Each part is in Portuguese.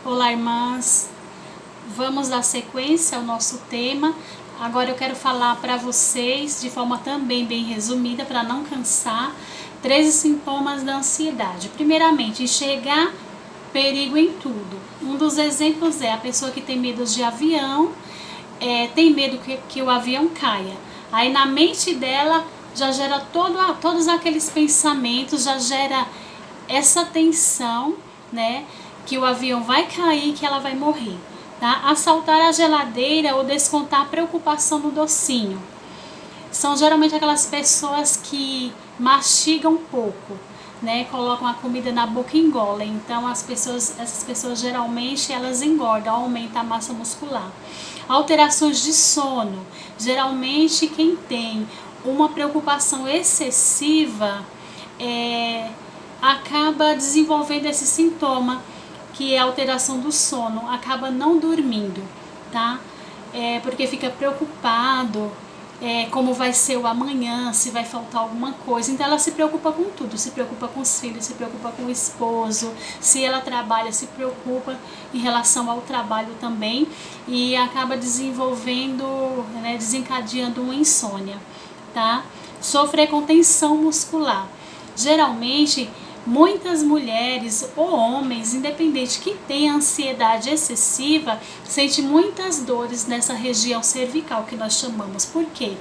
Olá, irmãs. Vamos dar sequência ao nosso tema. Agora eu quero falar para vocês, de forma também bem resumida, para não cansar, 13 sintomas da ansiedade. Primeiramente, enxergar perigo em tudo. Um dos exemplos é a pessoa que tem medo de avião, tem medo que o avião caia. Aí na mente dela já gera todos aqueles pensamentos, já gera essa tensão, né? Que o avião vai cair, que ela vai morrer. Tá? Assaltar a geladeira ou descontar a preocupação no docinho. São geralmente aquelas pessoas que mastigam pouco, né? Colocam a comida na boca e engolem. Então essas pessoas geralmente elas engordam, aumentam a massa muscular. Alterações de sono. Geralmente quem tem uma preocupação excessiva acaba desenvolvendo esse sintoma, que é a alteração do sono, acaba não dormindo, tá? Porque fica preocupado, como vai ser o amanhã, se vai faltar alguma coisa. Então ela se preocupa com tudo, se preocupa com os filhos, se preocupa com o esposo, se ela trabalha, se preocupa em relação ao trabalho também, e acaba desenvolvendo, né, desencadeando uma insônia, tá? Sofrer com tensão muscular. Geralmente, muitas mulheres ou homens, independente que tenha ansiedade excessiva, sente muitas dores nessa região cervical que nós chamamos. Por quê?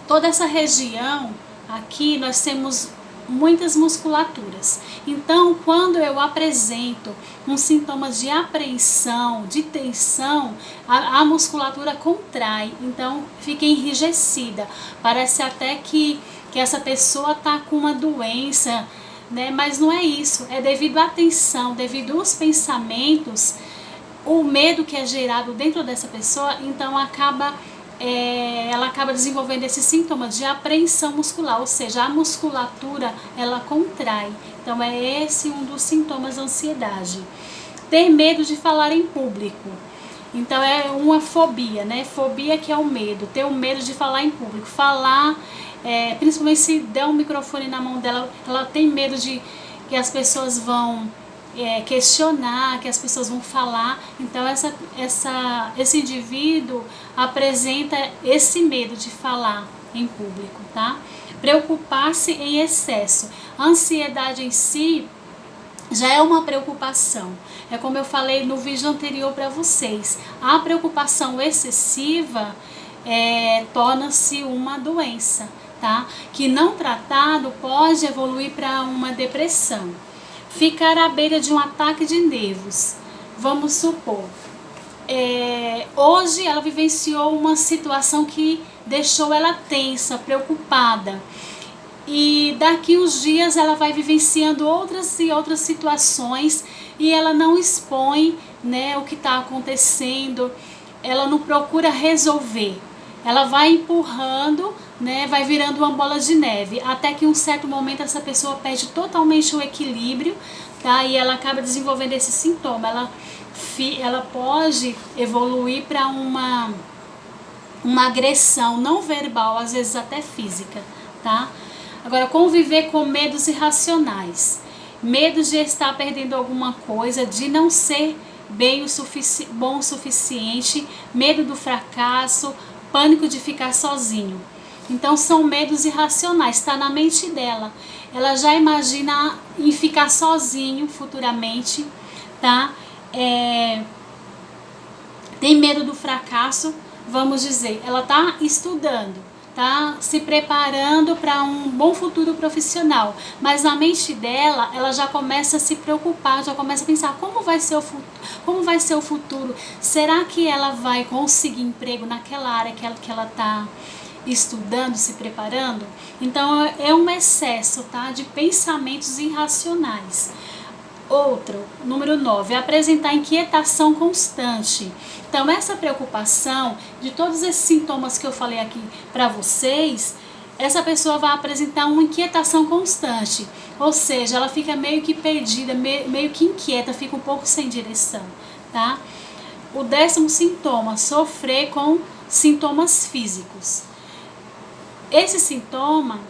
Toda essa região aqui nós temos muitas musculaturas. Então, quando eu apresento um sintoma de apreensão, de tensão, a musculatura contrai, então fica enrijecida. Parece até que essa pessoa está com uma doença, né? Mas não é isso, é devido à tensão, devido aos pensamentos, o medo que é gerado dentro dessa pessoa, então ela acaba desenvolvendo esse sintoma de apreensão muscular, ou seja, a musculatura ela contrai. Então é esse um dos sintomas da ansiedade. Ter medo de falar em público. Então é uma fobia, né? Fobia que é o medo, ter o medo de falar em público. Falar, principalmente se der um microfone na mão dela, ela tem medo de que as pessoas vão questionar, que as pessoas vão falar. Então esse indivíduo apresenta esse medo de falar em público, tá? Preocupar-se em excesso. A ansiedade em si já é uma preocupação. É como eu falei no vídeo anterior para vocês. A preocupação excessiva torna-se uma doença, tá? Que não tratado pode evoluir para uma depressão. Ficar à beira de um ataque de nervos. Vamos supor, hoje ela vivenciou uma situação que deixou ela tensa, preocupada. E daqui uns dias ela vai vivenciando outras e outras situações e ela não expõe, né, o que está acontecendo, ela não procura resolver. Ela vai empurrando, né, vai virando uma bola de neve, até que em um certo momento essa pessoa perde totalmente o equilíbrio, tá? E ela acaba desenvolvendo esse sintoma. Ela pode evoluir para uma agressão não verbal, às vezes até física, tá? Agora, conviver com medos irracionais. Medos de estar perdendo alguma coisa, de não ser bom o suficiente, medo do fracasso, pânico de ficar sozinho. Então são medos irracionais, está na mente dela. Ela já imagina em ficar sozinho futuramente, tá? Tem medo do fracasso, vamos dizer, ela está estudando, tá se preparando para um bom futuro profissional, mas na mente dela, ela já começa a se preocupar, já começa a pensar como vai ser o futuro, será que ela vai conseguir emprego naquela área que ela está estudando, se preparando? Então é um excesso, tá, de pensamentos irracionais. Outro, número 9, apresentar inquietação constante. Então, essa preocupação, de todos esses sintomas que eu falei aqui para vocês, essa pessoa vai apresentar uma inquietação constante. Ou seja, ela fica meio que perdida, meio que inquieta, fica um pouco sem direção, tá? O 10º sintoma, sofrer com sintomas físicos. Esse sintoma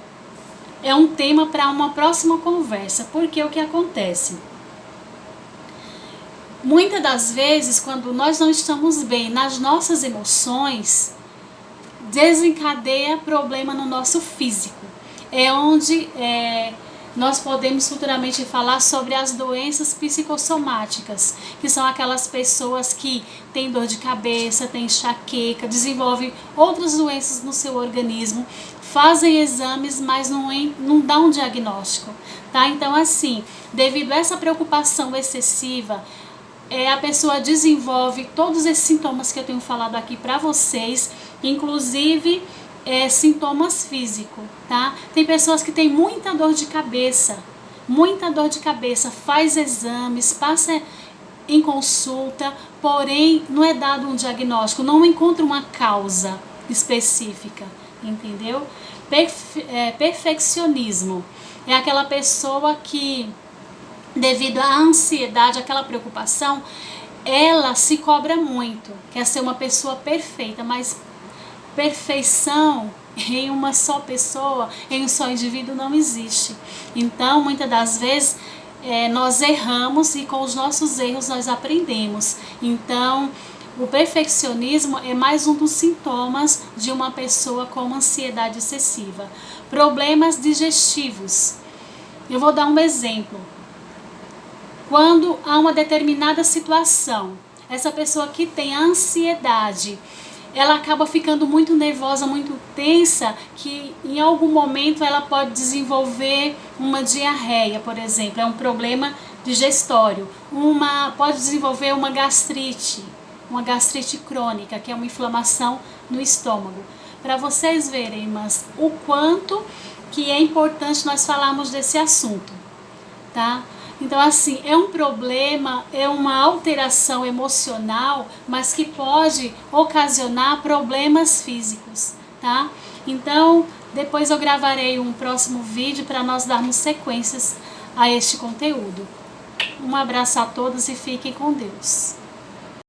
é um tema para uma próxima conversa, porque o que acontece? Muitas das vezes, quando nós não estamos bem nas nossas emoções, desencadeia problema no nosso físico. É onde nós podemos futuramente falar sobre as doenças psicossomáticas, que são aquelas pessoas que têm dor de cabeça, têm enxaqueca, desenvolvem outras doenças no seu organismo, fazem exames, mas não dá um diagnóstico, tá? Então, assim, devido a essa preocupação excessiva, a pessoa desenvolve todos esses sintomas que eu tenho falado aqui para vocês, inclusive sintomas físicos, tá? Tem pessoas que têm muita dor de cabeça, faz exames, passa em consulta, porém não é dado um diagnóstico, não encontra uma causa específica, entendeu? Perfeccionismo é aquela pessoa que, devido à ansiedade, aquela preocupação, ela se cobra muito, quer ser uma pessoa perfeita, mas perfeição em uma só pessoa, em um só indivíduo, não existe. Então, muitas das vezes, nós erramos e com os nossos erros nós aprendemos. Então, o perfeccionismo é mais um dos sintomas de uma pessoa com ansiedade excessiva. Problemas digestivos. Eu vou dar um exemplo. Quando há uma determinada situação, essa pessoa que tem ansiedade, ela acaba ficando muito nervosa, muito tensa, que em algum momento ela pode desenvolver uma diarreia, por exemplo, é um problema digestório. Pode desenvolver uma gastrite crônica, que é uma inflamação no estômago. Para vocês verem, mas o quanto que é importante nós falarmos desse assunto, tá? Então, assim, é um problema, é uma alteração emocional, mas que pode ocasionar problemas físicos, tá? Então, depois eu gravarei um próximo vídeo para nós darmos sequências a este conteúdo. Um abraço a todos e fiquem com Deus.